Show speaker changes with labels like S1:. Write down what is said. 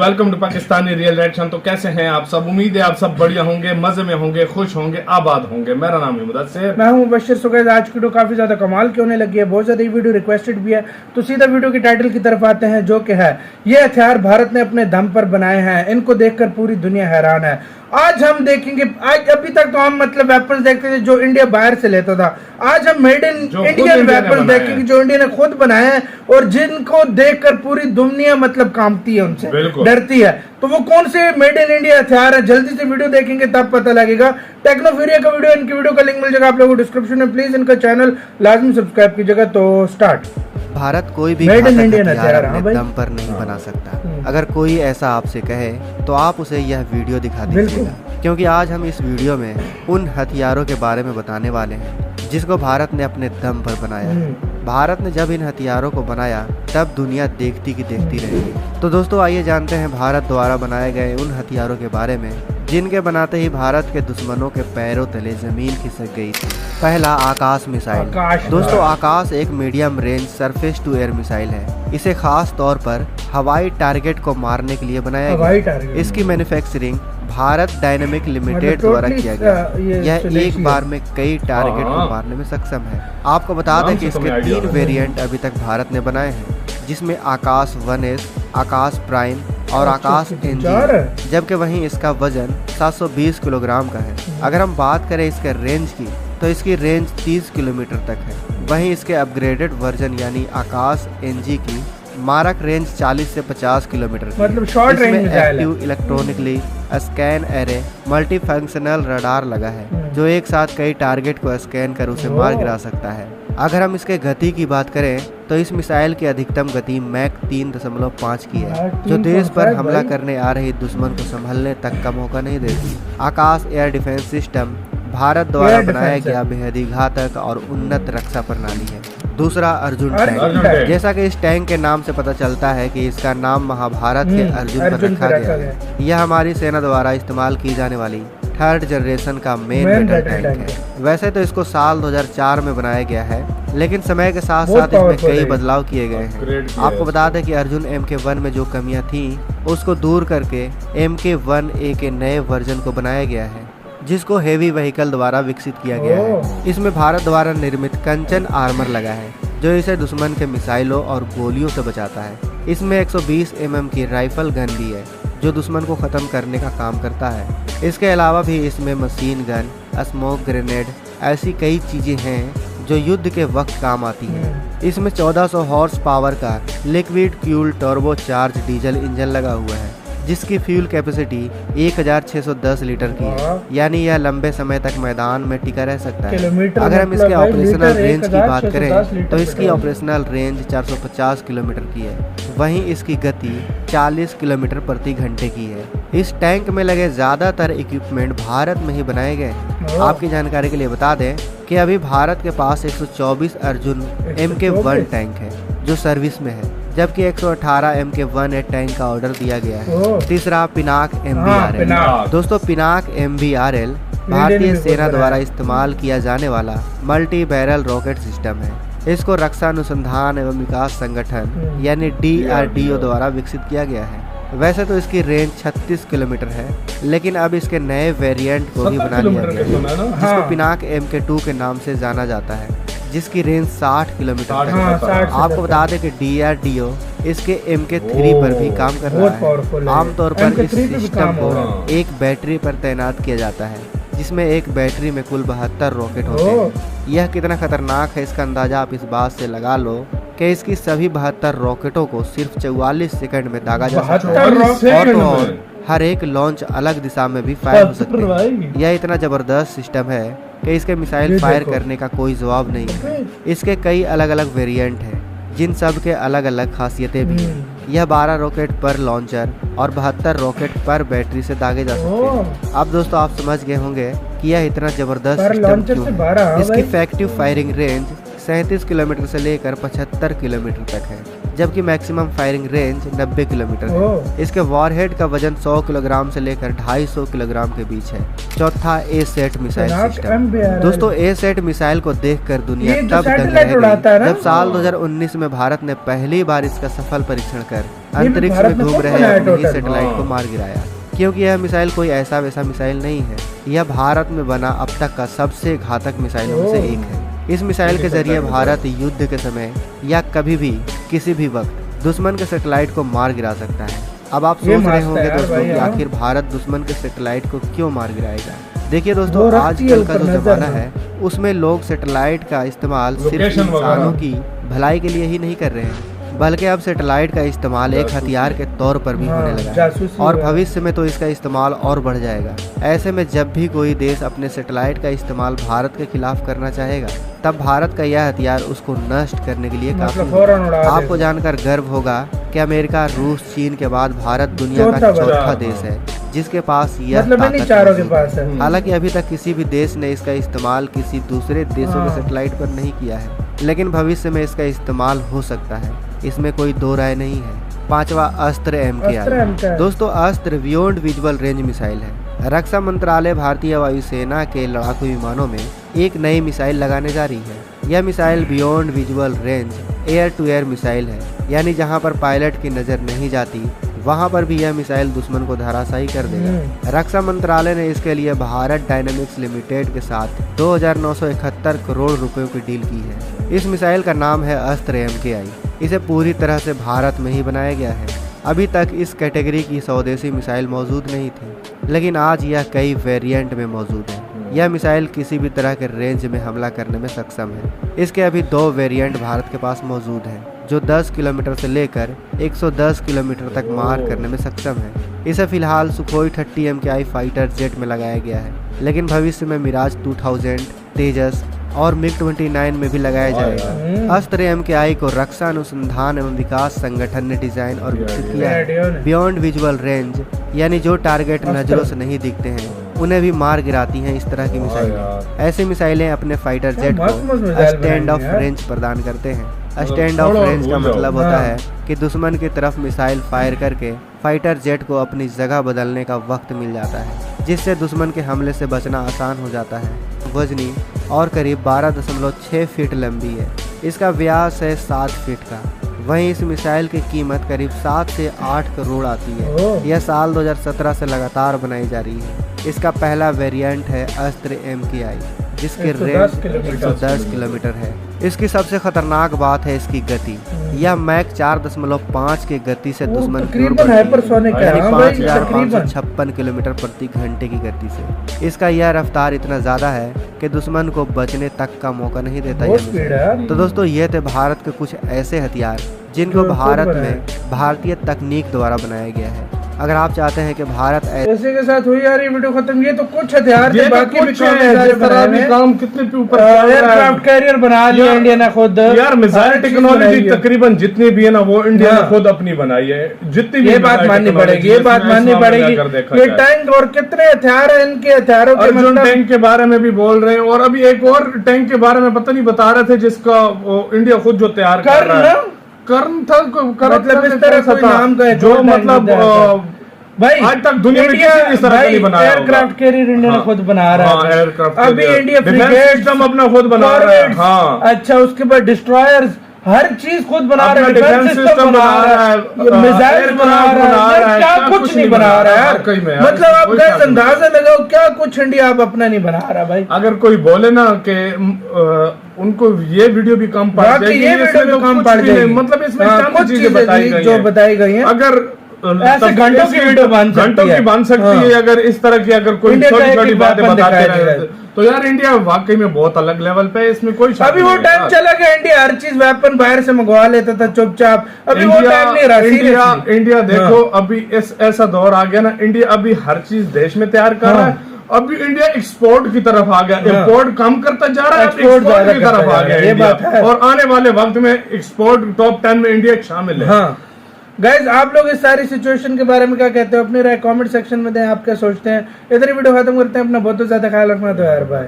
S1: Welcome to Pakistani real reaction. तो कैसे हैं आप सब? उम्मीद है आप सब बढ़िया होंगे, मजे में होंगे, खुश होंगे, आबाद होंगे। मेरा नाम है मुदस्सिर,
S2: मैं हूं मुबश्शिर। सो गाइस, आज की वीडियो काफी ज्यादा कमाल की होने लगी है, बहुत ज्यादा ये वीडियो रिक्वेस्टेड भी है। तो सीधा वीडियो की टाइटल की तरफ आते हैं, जो कि है ये हथियार भारत ने अपने दम पर बनाए हैं, इनको देखकर पूरी दुनिया हैरान है। आज हम देखेंगे, आज अभी तक तो हम मतलब वेपन्स देखते थे जो इंडिया बाहर से लेता था, आज हम मेड इन इंडियन वेपन्स देखेंगे जो इंडिया ने खुद बनाए हैं और जिनको देखकर पूरी दुनिया मतलब कांपती है, उनसे डरती है। तो वो कौन से मेड इन इंडिया हथियार है, जल्दी से वीडियो देखेंगे तब पता लगेगा। टेक्नोफीरिया का वीडियो, इनकी वीडियो का लिंक मिल जाएगा आप लोगों को डिस्क्रिप्शन में। प्लीज इनका चैनल लाजमी सब्सक्राइब कीजिएगा। तो स्टार्ट।
S3: भारत कोई भी
S2: मेड इन
S3: घातक
S2: इंडियन
S3: हथियार
S2: हथियार
S3: अपने दम पर नहीं बना सकता। अगर कोई ऐसा आपसे कहे तो आप उसे यह वीडियो दिखा दीजिएगा, क्योंकि आज हम इस वीडियो में उन हथियारों के बारे में बताने वाले हैं जिसको भारत ने अपने दम पर बनाया है। भारत ने जब इन हथियारों को बनाया तब दुनिया देखती की देखती रहेगी। तो दोस्तों आइए जानते हैं भारत द्वारा बनाए गए उन हथियारों के बारे में जिनके बनाते ही भारत के दुश्मनों के पैरों तले जमीन खिसक गई थी। पहला, आकाश मिसाइल। दोस्तों आकाश एक medium range surface to air missile है। इसे खास तौर पर हवाई टारगेट को मारने के लिए बनाया गया। इसकी मैन्युफैक्चरिंग भारत डायनेमिक लिमिटेड द्वारा किया गया। यह एक बार में कई टारगेट को मारने में सक्षम है। आपको बता दें कि इसके 3 वेरिएंट अभी तक भारत ने बनाए हैं, जिसमें आकाश 1S, आकाश प्राइम और आकाश एनजी, जबकि वहीं इसका वजन 720 किलोग्राम का है। अगर हम बात करें इसके रेंज की तो इसकी रेंज 30 किलोमीटर तक है। वहीं इसके अपग्रेडेड वर्जन यानी आकाश एनजी की मारक रेंज 40 से 50 किलोमीटर
S2: मतलब शॉर्ट रेंज मिसाइल है।
S3: Active electronically scan array multi functional radar लगा है, जो एक साथ कई टारगेट को स्कैन कर उसे मार गिरा सकता है। अगर हम इसके गति की बात करें तो इस मिसाइल की अधिकतम गति मैक 3.5 की है, जो देश पर हमला करने आ रही दुश्मन को संभलने तक का मौका नहीं देती। आकाश एयर डिफेंस सिस्टम भारत द्वारा बनाया गया बेहद ही घातक और उन्नत रक्षा प्रणाली है। दूसरा, अर्जुन टैंक। जैसा कि इस टैंक के नाम से पता चलता है कि इसका नाम महाभारत के अर्जुन पर रखा गया है। यह हमारी सेना द्वारा इस्तेमाल की जाने वाली 3rd जनरेशन का मेन बैटल टैंक है। वैसे तो इसको साल 2004 में बनाया गया है, लेकिन समय के साथ साथ इसमें कई बदलाव किए गए हैं। आपको बता दें कि अर्जुन MK1 में जो कमियां थी उसको दूर करके MK1A के नए वर्जन को बनाया गया है, जिसको हेवी व्हीकल द्वारा विकसित किया गया है। इसमें भारत द्वारा निर्मित कंचन आर्मर लगा है, जो इसे दुश्मन के मिसाइलों और गोलियों से बचाता है। इसमें 120 mm की राइफल गन भी है, जो दुश्मन को खत्म करने का काम करता है। इसके अलावा भी इसमें मशीन गन, स्मोक ग्रेनेड, ऐसी कई चीजें हैं जो युद्ध के वक्त काम आती हैं। इसमें 1400 हॉर्स पावर का liquid fuel turbo charge diesel engine लगा हुआ है, जिसकी फ्यूल कैपेसिटी 1610 लीटर की है, यानी यह लंबे समय तक मैदान में टिका रह सकता है। अगर हम इसके ऑपरेशनल रेंज की बात करें तो इसकी ऑपरेशनल रेंज 450 किलोमीटर की है। वहीं इसकी गति 40 किलोमीटर प्रति घंटे की है। इस टैंक में लगे ज्यादातर इक्विपमेंट भारत में ही बनाए गए हैं। आपकी जानकारी के लिए बता दें कि अभी भारत के पास 124 अर्जुन MK1 टैंक है जो सर्विस में है, जबकि 118 MK1A टैंक का ऑर्डर दिया गया है। तीसरा, पिनाक MBRL। दोस्तों पिनाक MBRL भारतीय सेना द्वारा इस्तेमाल किया जाने वाला मल्टी बैरल रॉकेट सिस्टम है। इसको रक्षा अनुसंधान एवं विकास संगठन यानी DRDO द्वारा विकसित किया गया है। वैसे तो इसकी रेंज 36 किलोमीटर है, लेकिन अब इसके नए वेरिएंट को भी बना लिया गया है, जिसको पिनाक MK2 के नाम से जाना जाता है, जिसकी रेंज 60 किलोमीटर तक है। आपको बता दें कि DRDO इसके MK3 पर भी काम कर रहा है। आमतौर पर इस सिस्टम को एक बैटरी पर तैनात किया जाता है, जिसमें एक बैटरी में कुल 72 रॉकेट होते हैं। यह कितना खतरनाक है इसका अंदाजा आप इस बात से लगा लो कि इसकी सभी 72 रॉकेटों को सिर्फ 44 सेकंड में दागा जा सकता है, और हर एक लॉन्च अलग दिशा में भी फायर हो सकते हैं। यह इतना जबरदस्त सिस्टम है कि इसके मिसाइल फायर करने का कोई जवाब नहीं है। इसके कई अलग अलग वेरिएंट हैं, जिन सब के अलग अलग खासियतें भी हैं। यह 12 रॉकेट पर लॉन्चर और 72 रॉकेट पर बैटरी से दागे जा सकते हैं। अब दोस्तों आप समझ गए होंगे कि यह इतना जबरदस्त सिस्टम क्यों है। इसकी इफेक्टिव फायरिंग रेंज 37 किलोमीटर से लेकर 75 किलोमीटर तक है, जबकि मैक्सिमम फायरिंग रेंज 90 किलोमीटर है।
S2: ओह।
S3: इसके वॉरहेड का वजन 100 किलोग्राम से लेकर 250 किलोग्राम के बीच है। चौथा ए-सेट मिसाइल सिस्टम। दोस्तों ए-सेट मिसाइल को देखकर दुनिया
S2: ये जो
S3: तब दंग
S2: सैटेलाइट
S3: रह
S2: उड़ाता है
S3: गई
S2: ना?
S3: जब साल 2019 में भारत ने पहली बार इसका सफल परीक्षण कर
S2: भी
S3: अंतरिक्ष
S2: भारत
S3: में
S2: ने
S3: घूम
S2: खुद
S3: रहे
S2: बनाया
S3: अपने ही
S2: टोटल।
S3: सैटेलाइट को मार गिराया। क्योंकि यह मिसाइल कोई ऐसा वैसा मिसाइल नहीं है, यह भारत में बना अब तक का सबसे घातक मिसाइलों में से एक है। इस मिसाइल के जरिए भारत युद्ध के समय या कभी भी किसी भी वक्त दुश्मन के सैटेलाइट को मार गिरा सकता है। अब आप
S2: ये
S3: सोच रहे
S2: मस्त
S3: होंगे
S2: है यार
S3: दोस्तों
S2: भाई,
S3: कि
S2: हाँ।
S3: आखिर भारत दुश्मन के सैटेलाइट को क्यों मार गिराएगा। देखिए
S2: वो
S3: दोस्तों,
S2: रखती है
S3: आजकल का
S2: ऊपर
S3: जो
S2: नजर
S3: जमाना
S2: में।
S3: है उसमें लोग सैटेलाइट का इस्तेमाल सिर्फ
S1: लोकेशन
S3: इंसानों
S1: वगैरह।
S3: की भलाई के लिए ही नहीं कर रहे हैं, बल्कि अब सैटेलाइट का इस्तेमाल एक हथियार के तौर पर भी होने लगा है
S2: जासूसी
S3: और
S2: वगैरह।
S3: भविष्य में तो इसका इस्तेमाल और बढ़ जाएगा। ऐसे में जब भी कोई देश अपने सैटेलाइट का इस्तेमाल भारत के खिलाफ करना चाहेगा, तब भारत का यह हथियार उसको नष्ट करने के लिए काफी
S2: मतलब फौरन उड़ा
S3: होगा।
S2: देगा।
S3: आपको जानकर गर्व होगा कि अमेरिका, रूस, चीन के बाद भारत दुनिया का
S2: चौथा
S3: चौथा
S1: बड़ा।
S3: देश है जिसके पास यह
S2: मतलब इन्हीं
S3: ताकत
S2: चारों के
S3: मौजूद है।
S2: पास है।
S3: हालांकि अभी तक किसी भी देश ने इसका इस्तेमाल किसी दूसरे देशों के
S2: हाँ।
S3: सैटेलाइट पर नहीं किया है, लेकिन भविष्य में इसका इस्तेमाल हो सकता है, इसमें कोई दो राय नहीं है। पांचवा अस्त्र
S2: अस्त्र MKI।
S3: MKI। दोस्तों अस्त्र बियॉन्ड विजुअल रेंज मिसाइल है। रक्षा मंत्रालय भारतीय वायुसेना के लड़ाकू विमानों में एक नई मिसाइल लगाने जा रही है। यह missile beyond visual range air to air missile है, यानी जहां पर पायलट की नज़र नहीं जाती वहां पर भी यह मिसाइल दुश्मन को धराशायी कर देगा। रक्षा मंत्रालय ने इसके लिए भारत डायनामिक्स लिमिटेड के साथ 2,971 करोड़ रुपयों की डील की है। इस मिसाइल का नाम है अस्त्र MKI। इसे पूरी तरह से भारत में ही बनाया गया है। अभी तक इस कैटेगरी की स्वदेशी मिसाइल मौजूद नहीं थी, लेकिन आज यह कई वेरिएंट में मौजूद है। यह मिसाइल किसी भी तरह के रेंज में हमला करने में सक्षम है। इसके अभी 2 वेरिएंट भारत के पास मौजूद हैं, जो 10 किलोमीटर से लेकर 110 किलोमीटर तक मार करने में सक्षम है। इसे फिलहाल सुखोई 30 MKI फाइटर जेट में लगाया गया है, लेकिन भविष्य में मिराज 2000, तेजस और MiG-29 में भी लगाया जाएगा। अस्त्र MKI को रक्षा अनुसंधान एवं विकास संगठन ने डिजाइन और विकसित किया है। बियॉन्ड विजुअल रेंज, यानी जो टारगेट नजरों से नहीं दिखते हैं उन्हें भी मार गिराती हैं इस तरह की मिसाइलें। ऐसी मिसाइलें अपने फाइटर जेट को स्टैंड ऑफ रेंज प्रदान करते हैं। स्टैंड ऑफ रेंज का मतलब होता है कि दुश्मन की तरफ मिसाइल फायर करके फाइटर जेट को अपनी जगह बदलने का वक्त मिल जाता है, जिससे दुश्मन के हमले से बचना आसान हो जाता है। वजनी और करीब 12.6 फीट लंबी है। इसका व्यास है 7 फीट का। वहीं इस मिसाइल की कीमत करीब 7 से 8 करोड़ आती है। यह साल 2017 से लगातार बनाई जा रही है। इसका पहला वेरिएंट है अस्त्र MKI, जिसके रेंज 110 किलोमीटर है। इसकी सबसे खतरनाक बात है इसकी गति। यह मैक 4.5 की गति से दुश्मन की ओर बढ़ती है, यानी 5,556 किलोमीटर प्रति घंटे की गति से। इसका यह रफ्तार इतना ज्यादा है कि दुश्मन को बचने तक का मौका नहीं देता यह मिसाइल। तो दोस्तों ये थे भारत के कुछ ऐसे हथियार जिनको भारत में भारतीय तकनीक द्वारा बनाया गया है। अगर आप चाहते हैं कि भारत
S2: इसी के साथ हुई यार ये वीडियो खत्म। ये तो कुछ हथियार थे, बाकी भी काम
S1: जिस तरह भी काम कितने पे ऊपर
S2: एयरक्राफ्ट कैरियर बना लिया इंडिया ने खुद।
S1: यार मिसाइल टेक्नोलॉजी तकरीबन जितनी भी है ना वो इंडिया ने खुद अपनी बनाई है। जितनी भी
S2: ये बात माननी पड़ेगी, ये बात माननी पड़ेगी। ये टैंक और कितने हथियार है इनके हथियारों के,
S1: अर्जुन टैंक के बारे में भी बोल रहे हैं, और अभी एक और टैंक के बारे में पता नहीं बता रहे थे जिसका इंडिया खुद जो तैयार कर रहा है। कर्म था,
S2: मतलब इस तरह कोई नाम का
S1: जो मतलब
S2: भाई
S1: आज तक दुनिया में किसी ने इस तरह का नहीं बनाया।
S2: एयरक्राफ्ट कैरियर इंडिया ने खुद बना रहा है।
S1: एयरक्राफ्ट
S2: अभी इंडिया
S1: फ्रिगेट सिस्टम अपना खुद बना रहा है। हाँ,
S2: अच्छा, उसके बाद डिस्ट्रॉयर्स, हर चीज खुद बना रहा है।
S1: डिफेंस सिस्टम बना रहा है,
S2: मिसाइल बना रहा है, क्या कुछ नहीं बना रहा है। मतलब आप गैस अंदाजा लगाओ क्या कुछ इंडिया आप अपना नहीं बना रहा भाई।
S1: अगर कोई बोले ना कि उनको ये वीडियो भी कम पड़ जाएगी,
S2: ये वीडियो भी कम पड़ जाएगी,
S1: मतलब इसमें
S2: कुछ चीजें बताई गई जो बताई गई है।
S1: अगर
S2: ऐसे घंटों की वीडियो बन
S1: सकती है अगर इस तरह की अगर कोई छोटी छोटी बातें बताते रहे तो यार इंडिया वाकई में बहुत अलग लेवल पे है। इसमें कोई
S2: अभी वो टाइम चला गया इंडिया हर चीज वेपन बाहर से मंगवा लेता था चुपचाप। अभी वो टाइम नहीं रहा।
S1: इंडिया देखो अभी ऐसा दौर आ गया ना, इंडिया अभी हर चीज देश में तैयार कर रहा है। अभी इंडिया एक्सपोर्ट की तरफ आ गया, इंपोर्ट कम करता जा रहा है, एक्सपोर्ट की तरफ आ गया इंडिया। और आने वाले वक्त में एक्सपोर्ट टॉप 10 में इंडिया शामिल है।
S2: गाइज आप लोग इस सारी सिचुएशन के बारे में क्या कहते हो? अपनी राय कमेंट सेक्शन में दें। आप क्या सोचते हैं? इधर वीडियो खत्म करते हैं। अपना बहुत ज्यादा ख्याल रखना। तो यार बाय।